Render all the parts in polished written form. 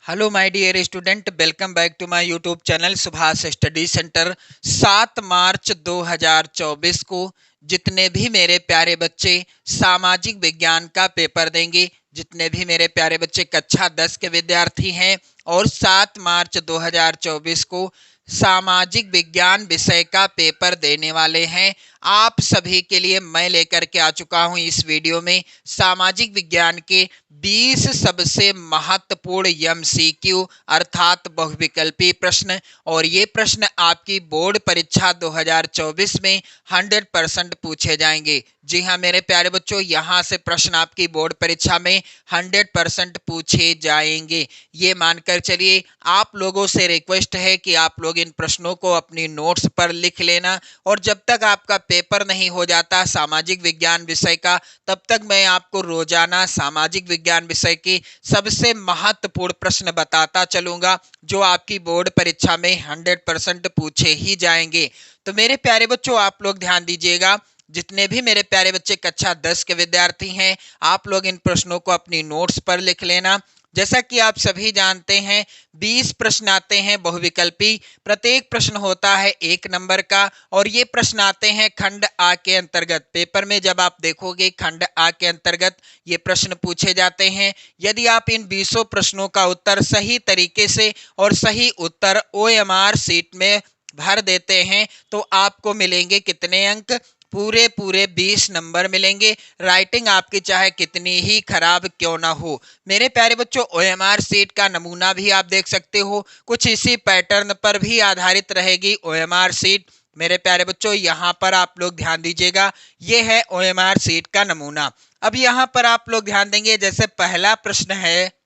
Hello my dear student, welcome back to my YouTube channel Subhash study centre. 7 March 2024 को जितने भी मेरे प्यारे बच्चे सामाजिक विज्ञान का पेपर देंगे, जितने भी मेरे प्यारे बच्चे कक्षा 10 के विद्यार्थी हैं और 7 मार्च 2024 को सामाजिक विज्ञान विषय का पेपर देने वाले हैं, आप सभी के लिए मैं लेकर के आ चुका हूं इस वीडियो में सामाजिक विज्ञान के 20 सबसे महत्वपूर्ण एमसीक्यू अर्थात बहुविकल्पी प्रश्न। और ये प्रश्न आपकी बोर्ड परीक्षा 2024 में 100% पूछे जाएंगे। जी हाँ मेरे प्यारे बच्चों, यहाँ से प्रश्न आपकी बोर्ड परीक्षा में 100% पूछे जाएंगे। ये मानकर चलिए, आप लोगों से रिक्वेस्ट है कि आप लोग इन प्रश्नों को अपनी नोट्स पर लिख लेना, और जब तक आपका पेपर नहीं हो जाता सामाजिक विज्ञान विषय का, तब तक मैं आपको रोजाना सामाजिक विज्ञान विषय के सबसे महत्वपूर्ण प्रश्न बताता चलूंगा जो आपकी बोर्ड परीक्षा में 100% पूछे ही जाएंगे। तो मेरे प्यारे बच्चों, आप लोग ध्यान दीजिएगा, जितने भी मेरे प्यारे बच्चे कक्षा 10 के विद्यार्थी हैं, आप लोग इन प्रश्नों को अपनी नोट्स पर लिख लेना। जैसा कि आप सभी जानते हैं 20 प्रश्न आते हैं बहुविकल्पी, प्रत्येक प्रश्न होता है 1 नंबर का, और ये प्रश्न आते हैं खंड आ के अंतर्गत। पेपर में जब आप देखोगे खंड आ के अंतर्गत ये प्रश्न पूछे जाते हैं। यदि आप इन 20 प्रश्नों का उत्तर सही तरीके से और सही उत्तर OMR शीट में भर देते हैं तो आपको मिलेंगे कितने अंक? पूरे पूरे 20 नंबर मिलेंगे। राइटिंग आपकी चाहे कितनी ही खराब क्यों ना हो। मेरे प्यारे बच्चों, OMR शीट का नमूना भी आप देख सकते हो, कुछ इसी पैटर्न पर भी आधारित रहेगी OMR शीट। मेरे प्यारे बच्चों, यहाँ पर आप लोग ध्यान दीजिएगा, ये है OMR शीट का नमूना। अब यहाँ पर आप लोग ध्यान देंगे, जैसे पहला प्रश्न है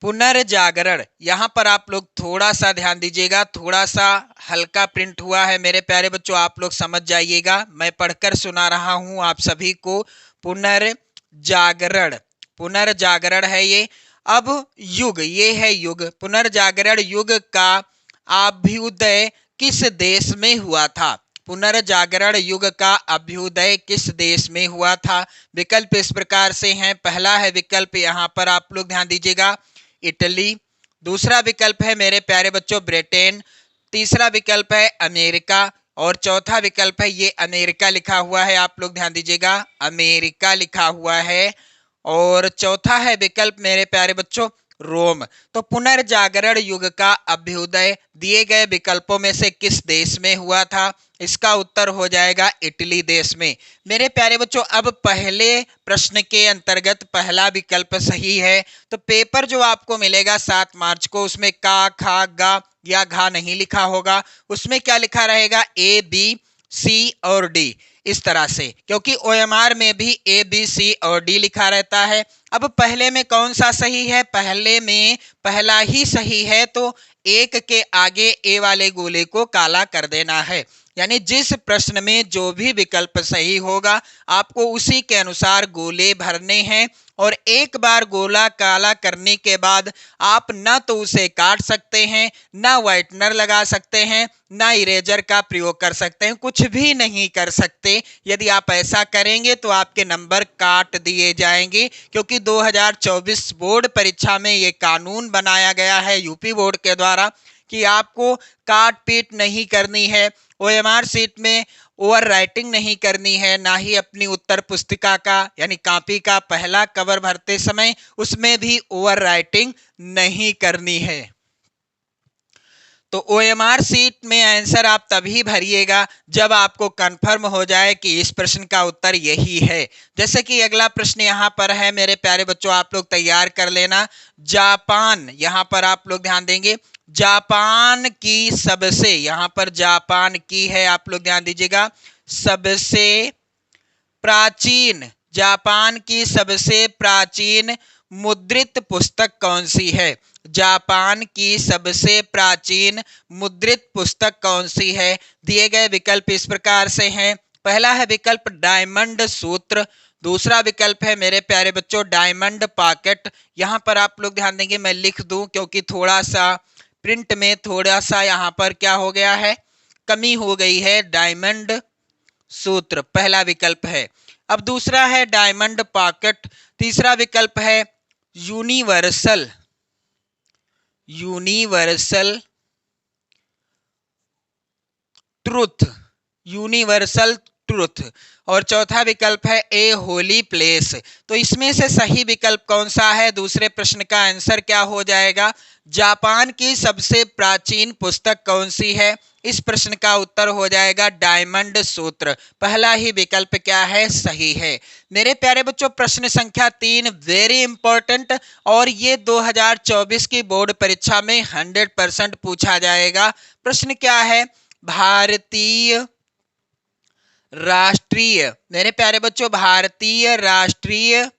पुनर्जागरण। यहाँ पर आप लोग थोड़ा सा ध्यान दीजिएगा, थोड़ा सा हल्का प्रिंट हुआ है मेरे प्यारे बच्चों, आप लोग समझ जाइएगा, मैं पढ़कर सुना रहा हूं आप सभी को। पुनर्जागरण, पुनर्जागरण है ये। अब युग, ये है युग। पुनर्जागरण युग का अभ्युदय किस देश में हुआ था? पुनर्जागरण युग का अभ्युदय किस देश में हुआ था? विकल्प इस प्रकार से हैं। पहला है विकल्प, यहाँ पर आप लोग ध्यान दीजिएगा, इटली। दूसरा विकल्प है मेरे प्यारे बच्चों ब्रिटेन। तीसरा विकल्प है अमेरिका, और चौथा विकल्प है, ये अमेरिका लिखा हुआ है, आप लोग ध्यान दीजिएगा, अमेरिका लिखा हुआ है। और चौथा है विकल्प मेरे प्यारे बच्चों रोम। तो पुनर्जागरण युग का अभ्युदय दिए गए विकल्पों में से किस देश में हुआ था? इसका उत्तर हो जाएगा इटली देश में। मेरे प्यारे बच्चों, अब पहले प्रश्न के अंतर्गत पहला विकल्प सही है, तो पेपर जो आपको मिलेगा 7 मार्च को, उसमें का, खा, गा या घा नहीं लिखा होगा, उसमें क्या लिखा रहेगा? A, B, C और D, इस तरह से, क्योंकि OMR में भी A, B, C और D लिखा रहता है। अब पहले में कौन सा सही है? पहले में पहला ही सही है, तो 1 के आगे A वाले गोले को काला कर देना है। यानी जिस प्रश्न में जो भी विकल्प सही होगा आपको उसी के अनुसार गोले भरने हैं, और एक बार गोला काला करने के बाद आप न तो उसे काट सकते हैं, ना व्हाइटनर लगा सकते हैं, ना इरेजर का प्रयोग कर सकते हैं, कुछ भी नहीं कर सकते। यदि आप ऐसा करेंगे तो आपके नंबर काट दिए जाएंगे, क्योंकि 2024 बोर्ड परीक्षा में ये कानून बनाया गया है यूपी बोर्ड के द्वारा कि आपको काट पीट नहीं करनी है, OMR शीट में ओवर राइटिंग नहीं करनी है, ना ही अपनी उत्तर पुस्तिका का यानी कॉपी का पहला कवर भरते समय उसमें भी ओवर राइटिंग नहीं करनी है। तो OMR शीट में आंसर आप तभी भरिएगा जब आपको कंफर्म हो जाए कि इस प्रश्न का उत्तर यही है। जैसे कि अगला प्रश्न यहाँ पर है मेरे प्यारे बच्चों, आप लोग तैयार कर लेना। जापान, यहाँ पर आप लोग ध्यान देंगे, जापान की सबसे, यहाँ पर जापान की है, आप लोग ध्यान दीजिएगा, सबसे प्राचीन, जापान की सबसे प्राचीन मुद्रित पुस्तक कौन सी है? जापान की सबसे प्राचीन मुद्रित पुस्तक कौन सी है? दिए गए विकल्प इस प्रकार से हैं। पहला है विकल्प डायमंड सूत्र, दूसरा विकल्प है मेरे प्यारे बच्चों डायमंड पॉकेट। यहाँ पर आप लोग ध्यान देंगे, मैं लिख दूं क्योंकि थोड़ा सा प्रिंट में थोड़ा सा यहाँ पर क्या हो गया है, कमी हो गई है। डायमंड सूत्र पहला विकल्प है। अब दूसरा है डायमंड पॉकेट, तीसरा विकल्प है universal, universal truth, universal truth. और चौथा विकल्प है ए होली प्लेस। तो इसमें से सही विकल्प कौन सा है? दूसरे प्रश्न का आंसर क्या हो जाएगा? जापान की सबसे प्राचीन पुस्तक कौन सी है? इस प्रश्न का उत्तर हो जाएगा डायमंड सूत्र। पहला ही विकल्प क्या है? सही है। मेरे प्यारे बच्चों, प्रश्न संख्या 3 वेरी इंपॉर्टेंट, और ये 2024 की बोर्ड परीक्षा में 100% पूछा जाएगा। प्रश्न क्या है? भारतीय राष्ट्रीय, मेरे प्यारे बच्चों, भारतीय राष्ट्रीय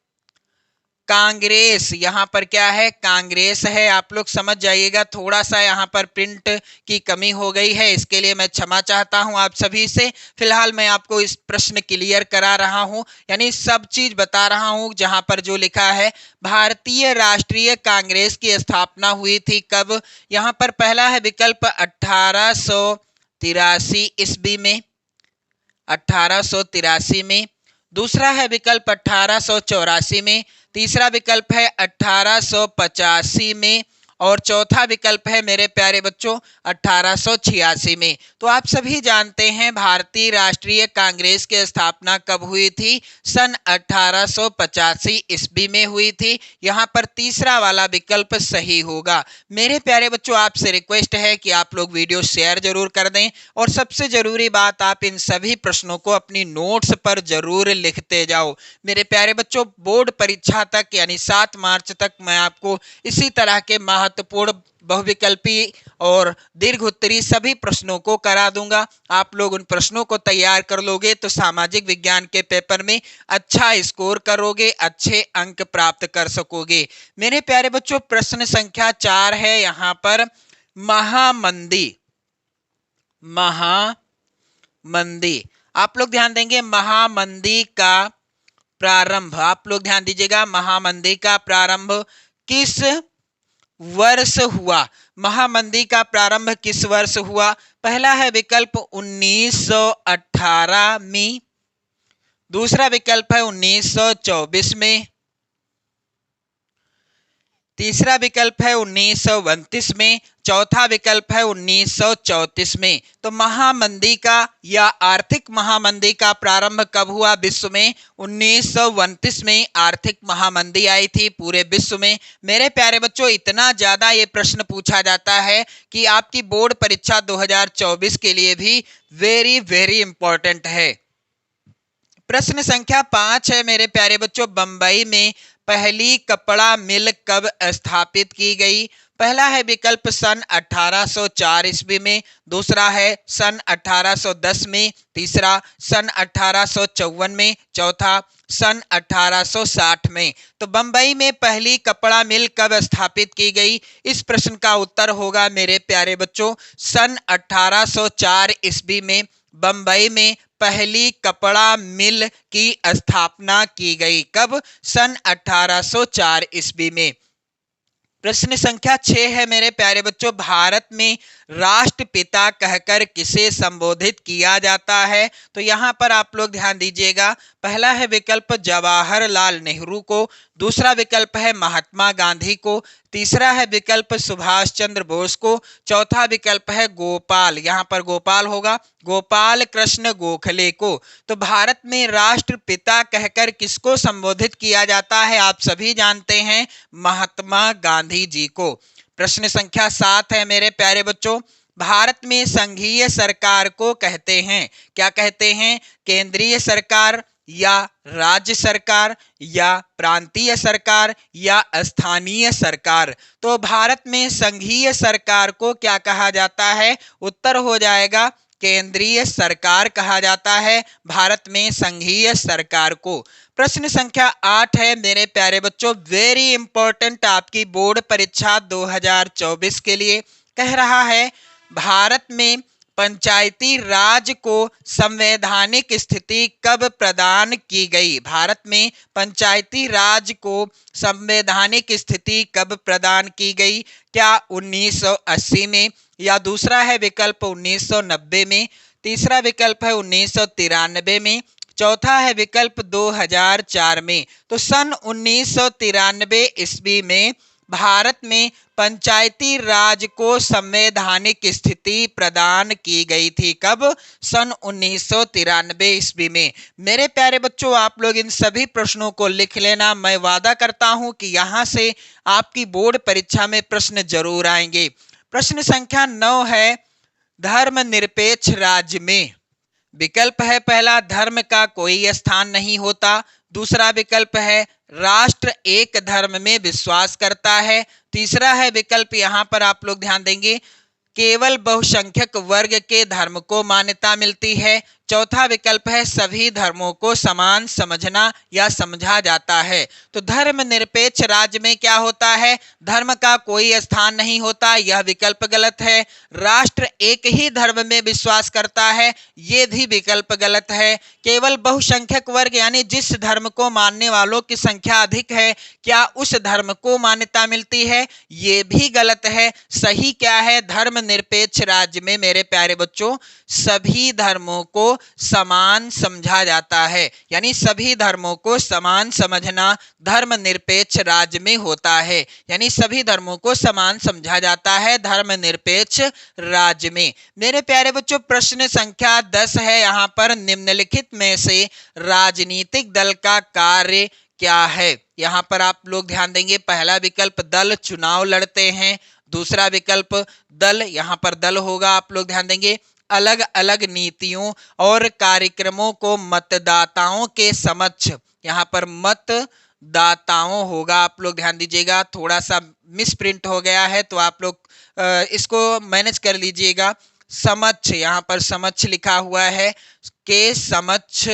कांग्रेस, यहां पर क्या है? कांग्रेस है। आप लोग समझ जाइएगा, थोड़ा सा यहां पर प्रिंट की कमी हो गई है, इसके लिए मैं क्षमा चाहता हूं आप सभी से। फिलहाल मैं आपको इस प्रश्न क्लियर करा रहा हूं, यानी सब चीज बता रहा हूं। जहां पर जो लिखा है भारतीय राष्ट्रीय कांग्रेस की स्थापना हुई थी कब? यहां पर पहला है विकल्प 1883 ईस्वी में, 1883 में। दूसरा है विकल्प 1884 में। तीसरा विकल्प है 1885 में। और चौथा विकल्प है मेरे प्यारे बच्चों 1886 में। तो आप सभी जानते हैं भारतीय राष्ट्रीय कांग्रेस की स्थापना कब हुई थी? सन 1885 ईस्वी में हुई थी। यहां पर तीसरा वाला विकल्प सही होगा। मेरे प्यारे बच्चों, आपसे रिक्वेस्ट है कि आप लोग वीडियो शेयर जरूर कर दें, और सबसे जरूरी बात, आप इन सभी प्रश्नों को अपनी नोट्स पर जरूर लिखते जाओ। मेरे प्यारे बच्चों, बोर्ड परीक्षा तक यानी 7 मार्च तक मैं आपको इसी तरह के महत्वपूर्ण बहुविकल्पी और दीर्घ उत्तरी सभी प्रश्नों को करा दूंगा। आप लोग उन प्रश्नों को तैयार कर लोगे तो सामाजिक विज्ञान के पेपर में अच्छा स्कोर करोगे, अच्छे अंक प्राप्त कर सकोगे। मेरे प्यारे बच्चों, प्रश्न संख्या 4 है यहां पर महामंदी। महामंदी, आप लोग ध्यान देंगे, महामंदी का प्रारंभ, आप लोग ध्यान दीजिएगा, महामंदी का प्रारंभ किस वर्ष हुआ? महामंदी का प्रारंभ किस वर्ष हुआ? पहला है विकल्प 1918 में। दूसरा विकल्प है 1924 में। तीसरा विकल्प है 1929 में। चौथा विकल्प है 1934 में। तो महामंदी का या आर्थिक महामंदी का प्रारंभ कब हुआ विश्व में? 1929 में आर्थिक महामंदी आई थी पूरे विश्व में। मेरे प्यारे बच्चों, इतना ज्यादा ये प्रश्न पूछा जाता है कि आपकी बोर्ड परीक्षा 2024 के लिए भी वेरी वेरी इंपॉर्टेंट है। प्रश्न संख्या 5 है मेरे प्यारे बच्चों, बंबई में पहली कपड़ा मिल कब स्थापित की गई? पहला है विकल्प सन 1804 ईस्वी में। दूसरा है सन 1810 में। तीसरा सन 1854 में। चौथा सन 1860 में। तो बंबई में पहली कपड़ा मिल कब स्थापित की गई? इस प्रश्न का उत्तर होगा मेरे प्यारे बच्चों सन 1804 ईस्वी में बंबई में पहली कपड़ा मिल की स्थापना की गई। कब? सन 1804 ईस्वी में। प्रश्न संख्या 6 है मेरे प्यारे बच्चों, भारत में राष्ट्रपिता कहकर किसे संबोधित किया जाता है? तो यहां पर आप लोग ध्यान दीजिएगा, पहला है विकल्प जवाहरलाल नेहरू को। दूसरा विकल्प है महात्मा गांधी को। तीसरा है विकल्प सुभाष चंद्र बोस को। चौथा विकल्प है गोपाल, यहां पर गोपाल होगा, गोपाल कृष्ण गोखले को। तो भारत में राष्ट्रपिता कहकर किसको संबोधित किया जाता है? आप सभी जानते हैं, महात्मा गांधी जी को। प्रश्न संख्या 7 है मेरे प्यारे बच्चों, भारत में संघीय सरकार को कहते हैं, क्या कहते हैं? केंद्रीय सरकार या राज्य सरकार या प्रांतीय सरकार या स्थानीय सरकार? तो भारत में संघीय सरकार को क्या कहा जाता है? उत्तर हो जाएगा केंद्रीय सरकार कहा जाता है भारत में संघीय सरकार को। प्रश्न संख्या 8 है मेरे प्यारे बच्चों, वेरी इंपॉर्टेंट आपकी बोर्ड परीक्षा 2024 के लिए। कह रहा है भारत में पंचायती राज को संवैधानिक स्थिति कब प्रदान की गई? भारत में पंचायती राज को संवैधानिक स्थिति कब प्रदान की गई? क्या 1980 में, या दूसरा है विकल्प 1990 में, तीसरा विकल्प है 1993 में, चौथा है विकल्प 2004 में। तो सन 1993 ईस्वी में भारत में पंचायती राज को संवैधानिक स्थिति प्रदान की गई थी। कब? सन 1993 ईस्वी में। मेरे प्यारे बच्चों, आप लोग इन सभी प्रश्नों को लिख लेना। मैं वादा करता हूं कि यहां से आपकी बोर्ड परीक्षा में प्रश्न जरूर आएंगे। प्रश्न संख्या 9 है, धर्मनिरपेक्ष राज्य में। विकल्प है पहला, धर्म का कोई स्थान नहीं होता। दूसरा विकल्प है, राष्ट्र एक धर्म में विश्वास करता है। तीसरा है विकल्प, यहां पर आप लोग ध्यान देंगे, केवल बहुसंख्यक वर्ग के धर्म को मान्यता मिलती है। चौथा विकल्प है, सभी धर्मों को समान समझना या समझा जाता है। तो धर्मनिरपेक्ष राज्य में क्या होता है? धर्म का कोई स्थान नहीं होता, यह विकल्प गलत है। राष्ट्र एक ही धर्म में विश्वास करता है, यह भी विकल्प गलत है। केवल बहुसंख्यक वर्ग यानी जिस धर्म को मानने वालों की संख्या अधिक है, क्या उस धर्म को मान्यता मिलती है? यह भी गलत है। सही क्या है? धर्मनिरपेक्ष राज्य में मेरे प्यारे बच्चों सभी धर्मों को समान समझा जाता है, यानी सभी धर्मों को समान समझना धर्मनिरपेक्ष राज्य में होता है, यानी सभी धर्मों को समान समझा जाता है धर्मनिरपेक्ष राज्य में। मेरे प्यारे बच्चों, प्रश्न संख्या 10 है, यहां पर निम्नलिखित में से राजनीतिक दल का कार्य क्या है? यहां पर आप लोग ध्यान देंगे, पहला विकल्प दल चुनाव लड़ते हैं। दूसरा विकल्प दल, यहां पर दल होगा, आप लोग ध्यान देंगे, अलग अलग नीतियों और कार्यक्रमों को मतदाताओं के समक्ष, यहां पर मतदाताओं होगा, आप लोग ध्यान दीजिएगा, थोड़ा सा मिस प्रिंट हो गया है तो आप लोग इसको मैनेज कर लीजिएगा। समक्ष, यहां पर समक्ष लिखा हुआ है, के समक्ष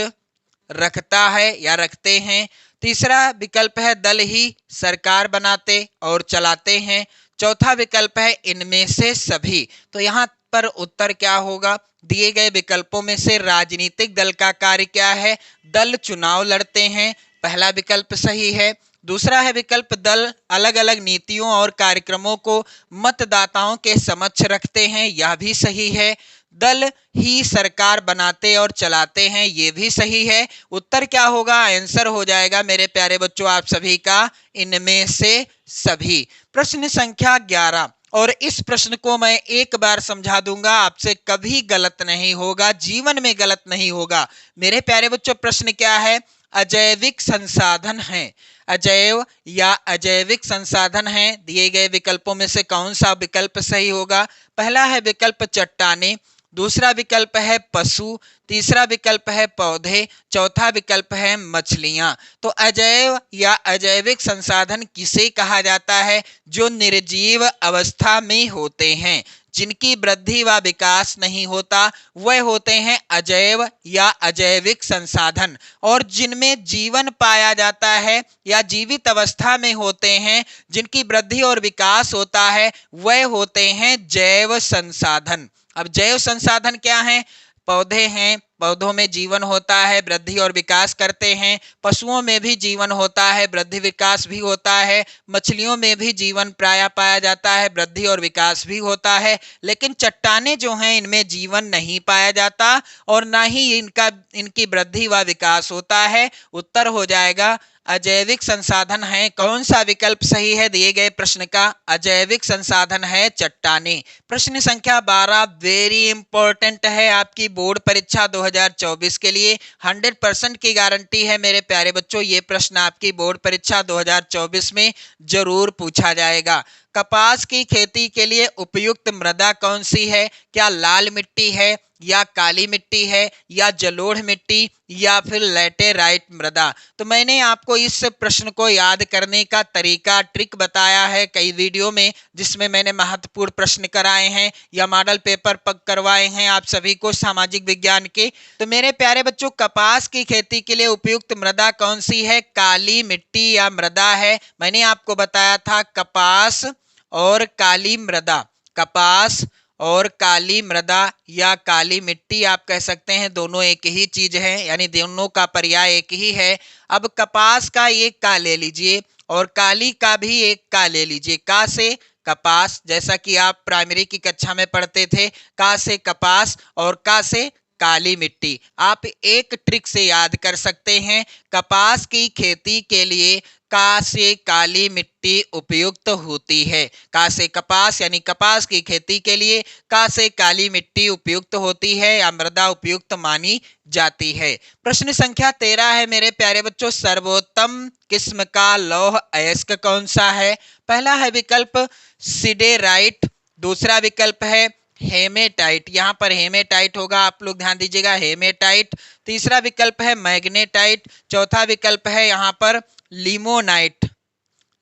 रखता है या रखते हैं। तीसरा विकल्प है दल ही सरकार बनाते और चलाते हैं। चौथा विकल्प है इनमें से सभी। तो यहाँ पर उत्तर क्या होगा? दिए गए विकल्पों में से राजनीतिक दल का कार्य क्या है? दल चुनाव लड़ते हैं, पहला विकल्प सही है। दूसरा है विकल्प दल अलग अलग नीतियों और कार्यक्रमों को मतदाताओं के समक्ष रखते हैं, यह भी सही है। दल ही सरकार बनाते और चलाते हैं, ये भी सही है। उत्तर क्या होगा? आंसर हो जाएगा मेरे प्यारे बच्चों आप सभी का इनमें से सभी। प्रश्न संख्या 11, और इस प्रश्न को मैं एक बार समझा दूंगा, आपसे कभी गलत नहीं होगा, जीवन में गलत नहीं होगा। मेरे प्यारे बच्चों, प्रश्न क्या है? अजैविक संसाधन है, अजैव या अजैविक संसाधन है, दिए गए विकल्पों में से कौन सा विकल्प सही होगा? पहला है विकल्प चट्टाने, दूसरा विकल्प है पशु, तीसरा विकल्प है पौधे, चौथा विकल्प है मछलियां। तो अजैव या अजैविक संसाधन किसे कहा जाता है? जो निर्जीव अवस्था में होते हैं, जिनकी वृद्धि व विकास नहीं होता, वह होते हैं अजैव या अजैविक संसाधन। और जिनमें जीवन पाया जाता है या जीवित अवस्था में होते हैं, जिनकी वृद्धि और विकास होता है, वह होते हैं जैव संसाधन। अब जैव संसाधन क्या है? पौधे हैं, पौधों में जीवन होता है, वृद्धि और विकास करते हैं। पशुओं में भी जीवन होता है, वृद्धि विकास भी होता है। मछलियों में भी जीवन प्रायः पाया जाता है, वृद्धि और विकास भी होता है। लेकिन चट्टाने जो हैं, इनमें जीवन नहीं पाया जाता और ना ही इनकी वृद्धि व विकास होता है। उत्तर हो जाएगा अजैविक संसाधन है। कौन सा विकल्प सही है दिए गए प्रश्न का? अजैविक संसाधन है चट्टाने। प्रश्न संख्या 12 वेरी इंपॉर्टेंट है आपकी बोर्ड परीक्षा 2024 के लिए, 100% की गारंटी है मेरे प्यारे बच्चों। ये प्रश्न आपकी बोर्ड परीक्षा 2024 में जरूर पूछा जाएगा। कपास की खेती के लिए उपयुक्त मृदा कौन सी है? क्या लाल मिट्टी है या काली मिट्टी है या जलोढ़ मिट्टी या फिर लैटेराइट मृदा? तो मैंने आपको इस प्रश्न को याद करने का तरीका, ट्रिक बताया है कई वीडियो में, जिसमें मैंने महत्वपूर्ण प्रश्न कराए हैं या मॉडल पेपर पक करवाए हैं आप सभी को सामाजिक विज्ञान के। तो मेरे प्यारे बच्चों, कपास की खेती के लिए उपयुक्त मृदा कौन सी है? काली मिट्टी या मृदा है। मैंने आपको बताया था कपास और काली मृदा, कपास और काली मृदा या काली मिट्टी आप कह सकते हैं, दोनों एक ही चीज है, यानी दोनों का पर्याय एक ही है। अब कपास का एक का ले लीजिए और काली का भी एक का ले लीजिए। का से कपास, जैसा कि आप प्राइमरी की कक्षा में पढ़ते थे, का से कपास और का से काली मिट्टी। आप एक ट्रिक से याद कर सकते हैं, कपास की खेती के लिए का से काली मिट्टी उपयुक्त होती है। का से कपास यानी कपास की खेती के लिए का से काली मिट्टी उपयुक्त होती है या मृदा उपयुक्त मानी जाती है। प्रश्न संख्या 13 है मेरे प्यारे बच्चों, सर्वोत्तम किस्म का लौह अयस्क कौन सा है? पहला है विकल्प सिडेराइट, दूसरा विकल्प है हेमेटाइट, यहाँ पर हेमेटाइट होगा, आप लोग ध्यान दीजिएगा हेमेटाइट। तीसरा विकल्प है मैग्नेटाइट, चौथा विकल्प है यहाँ पर लिमोनाइट,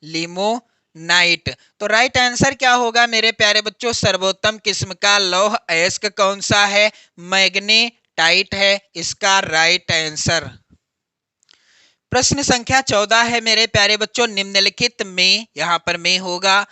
लिमोनाइट। तो राइट आंसर क्या होगा मेरे प्यारे बच्चों? सर्वोत्तम किस्म का लौह अयस्क कौन सा है? मैग्नेटाइट है इसका राइट आंसर। प्रश्न संख्या 14 है मेरे प्यारे बच्चों, निम्नलिखित में, यहाँ पर में होगा,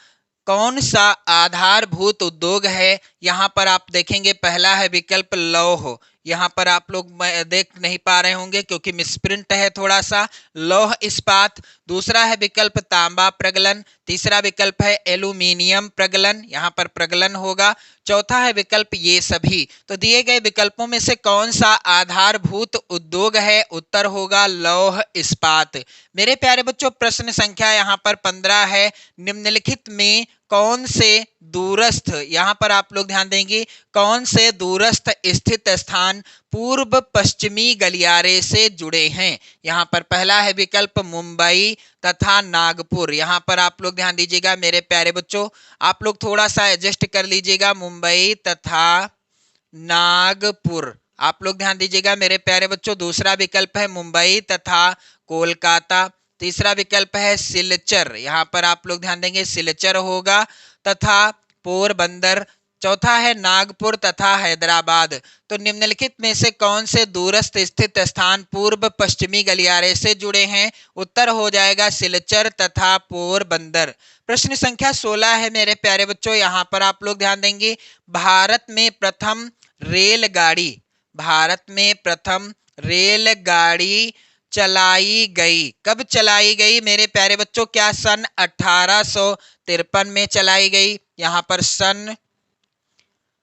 कौन सा आधारभूत उद्योग है? यहाँ पर आप देखेंगे पहला है विकल्प लौह, यहाँ पर आप लोग देख नहीं पा रहे होंगे क्योंकि मिसप्रिंट है थोड़ा सा, लौह इस्पात। दूसरा है विकल्प तांबा प्रगलन, तीसरा विकल्प है एल्यूमिनियम प्रगलन, यहाँ पर प्रगलन होगा, चौथा है विकल्प ये सभी। तो दिए गए विकल्पों में से कौन सा आधारभूत उद्योग है? उत्तर होगा लौह इस्पात। मेरे प्यारे बच्चों प्रश्न संख्या यहाँ पर 15 है, निम्नलिखित में कौन से दूरस्थ, यहाँ पर आप लोग ध्यान देंगे, कौन से दूरस्थ स्थित स्थान पूर्व पश्चिमी गलियारे से जुड़े हैं? यहाँ पर पहला है विकल्प मुंबई तथा नागपुर, यहाँ पर आप लोग ध्यान दीजिएगा मेरे प्यारे बच्चों, आप लोग थोड़ा सा एडजस्ट कर लीजिएगा, मुंबई तथा नागपुर, आप लोग ध्यान दीजिएगा मेरे प्यारे बच्चों। दूसरा विकल्प है मुंबई तथा कोलकाता, तीसरा विकल्प है सिलचर, यहाँ पर आप लोग ध्यान देंगे सिलचर होगा, तथा पोरबंदर, चौथा है नागपुर तथा हैदराबाद। तो निम्नलिखित में से कौन से दूरस्थ स्थित स्थान पूर्व पश्चिमी गलियारे से जुड़े हैं? उत्तर हो जाएगा सिलचर तथा पोरबंदर। प्रश्न संख्या 16 है मेरे प्यारे बच्चों, यहाँ पर आप लोग ध्यान देंगे, भारत में प्रथम रेलगाड़ी, भारत में प्रथम रेलगाड़ी चलाई गई, कब चलाई गई मेरे प्यारे बच्चों? क्या सन 1853 में चलाई गई? यहाँ पर सन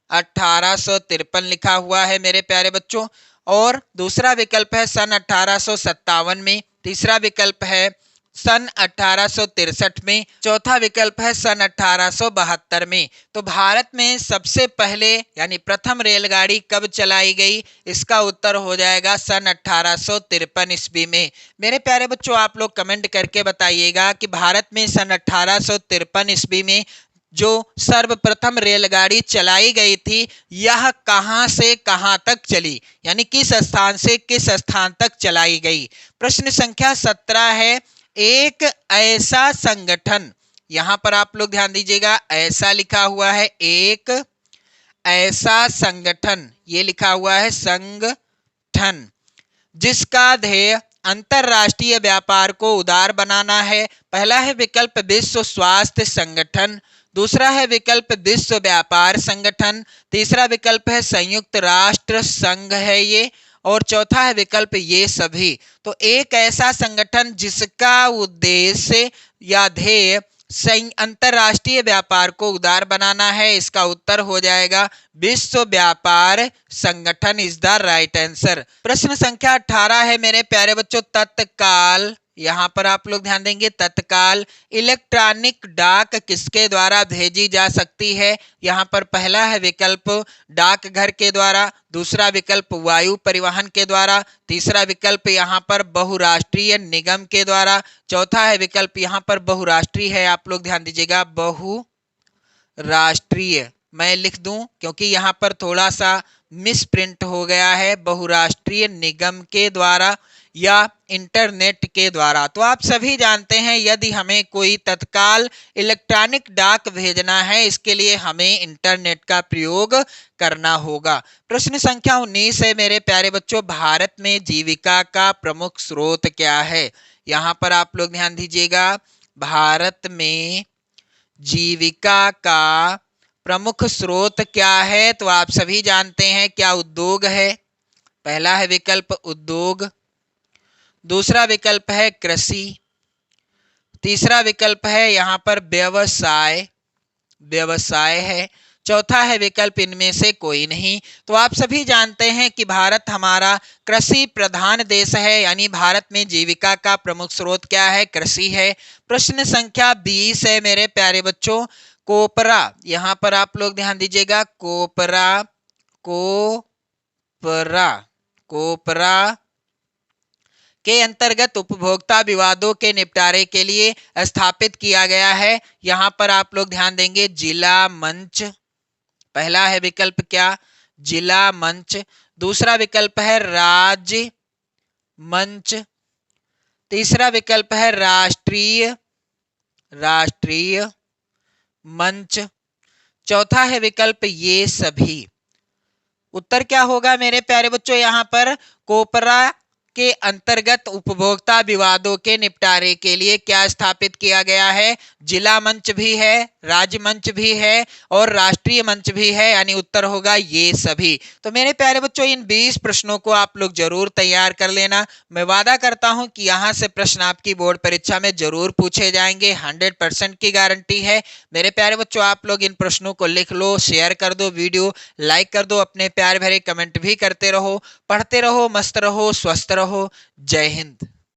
1853 लिखा हुआ है मेरे प्यारे बच्चों। और दूसरा विकल्प है सन 1857 में, तीसरा विकल्प है सन 1863 में, चौथा विकल्प है सन 1872 में। तो भारत में सबसे पहले यानी प्रथम रेलगाड़ी कब चलाई गई? इसका उत्तर हो जाएगा सन 1853 ईस्वी में। मेरे प्यारे बच्चों आप लोग कमेंट करके बताइएगा कि भारत में सन 1853 ईस्वी में जो सर्वप्रथम रेलगाड़ी चलाई गई थी यह कहां से कहां तक चली, यानी किस स्थान से किस स्थान तक चलाई गई। प्रश्न संख्या 17 है, एक ऐसा संगठन, यहां पर आप लोग ध्यान दीजिएगा ऐसा लिखा हुआ है, एक ऐसा संगठन, ये लिखा हुआ है संगठन, जिसका ध्येय अंतरराष्ट्रीय व्यापार को उदार बनाना है। पहला है विकल्प विश्व स्वास्थ्य संगठन, दूसरा है विकल्प विश्व व्यापार संगठन, तीसरा विकल्प है संयुक्त राष्ट्र संघ है ये, और चौथा है विकल्प ये सभी। तो एक ऐसा संगठन जिसका उद्देश्य या ध्येय अंतरराष्ट्रीय व्यापार को उदार बनाना है, इसका उत्तर हो जाएगा विश्व व्यापार संगठन इज द राइट आंसर। प्रश्न संख्या 18 है मेरे प्यारे बच्चों, तत्काल, यहाँ पर आप लोग ध्यान देंगे तत्काल इलेक्ट्रॉनिक डाक किसके द्वारा भेजी जा सकती है? यहाँ पर पहला है विकल्प डाकघर के द्वारा, दूसरा विकल्प वायु परिवहन के द्वारा, तीसरा विकल्प यहाँ पर बहुराष्ट्रीय निगम के द्वारा, चौथा है विकल्प यहाँ पर बहुराष्ट्रीय है, आप लोग ध्यान दीजिएगा बहुराष्ट्रीय, मैं लिख दूं क्योंकि यहाँ पर थोड़ा सा मिसप्रिंट हो गया है, बहुराष्ट्रीय निगम के द्वारा या इंटरनेट के द्वारा। तो आप सभी जानते हैं यदि हमें कोई तत्काल इलेक्ट्रॉनिक डाक भेजना है इसके लिए हमें इंटरनेट का प्रयोग करना होगा। प्रश्न संख्या 19 है मेरे प्यारे बच्चों, भारत में जीविका का प्रमुख स्रोत क्या है? यहाँ पर आप लोग ध्यान दीजिएगा, भारत में जीविका का प्रमुख स्रोत क्या है? तो आप सभी जानते हैं क्या उद्योग है। पहला है विकल्प उद्योग, दूसरा विकल्प है कृषि, तीसरा विकल्प है यहाँ पर व्यवसाय, व्यवसाय है, चौथा है विकल्प इनमें से कोई नहीं। तो आप सभी जानते हैं कि भारत हमारा कृषि प्रधान देश है, यानी भारत में जीविका का प्रमुख स्रोत क्या है? कृषि है। प्रश्न संख्या 20 है मेरे प्यारे बच्चों, कोपरा, यहां पर आप लोग ध्यान दीजिएगा, कोपरा, कोपरा, कोपरा के अंतर्गत उपभोक्ता विवादों के निपटारे के लिए स्थापित किया गया है। यहां पर आप लोग ध्यान देंगे, जिला मंच, पहला है विकल्प क्या? जिला मंच। दूसरा विकल्प है राज्य मंच। तीसरा विकल्प है राष्ट्रीय मंच। चौथा है विकल्प ये सभी। उत्तर क्या होगा मेरे प्यारे बच्चों? यहां पर कोपरा के अंतर्गत उपभोक्ता विवादों के निपटारे के लिए क्या स्थापित किया गया है? जिला मंच भी है, राज्य मंच भी है और राष्ट्रीय मंच भी है, यानी उत्तर होगा ये सभी। तो मेरे प्यारे बच्चों, इन 20 प्रश्नों को आप लोग जरूर तैयार कर लेना। मैं वादा करता हूं कि यहां से प्रश्न आपकी बोर्ड परीक्षा में जरूर पूछे जाएंगे, 100% की गारंटी है। मेरे प्यारे बच्चों, आप लोग इन प्रश्नों को लिख लो, शेयर कर दो, वीडियो लाइक कर दो, अपने प्यार भरे कमेंट भी करते रहो, पढ़ते रहो, मस्त रहो, स्वस्थ रहो। जय हिंद।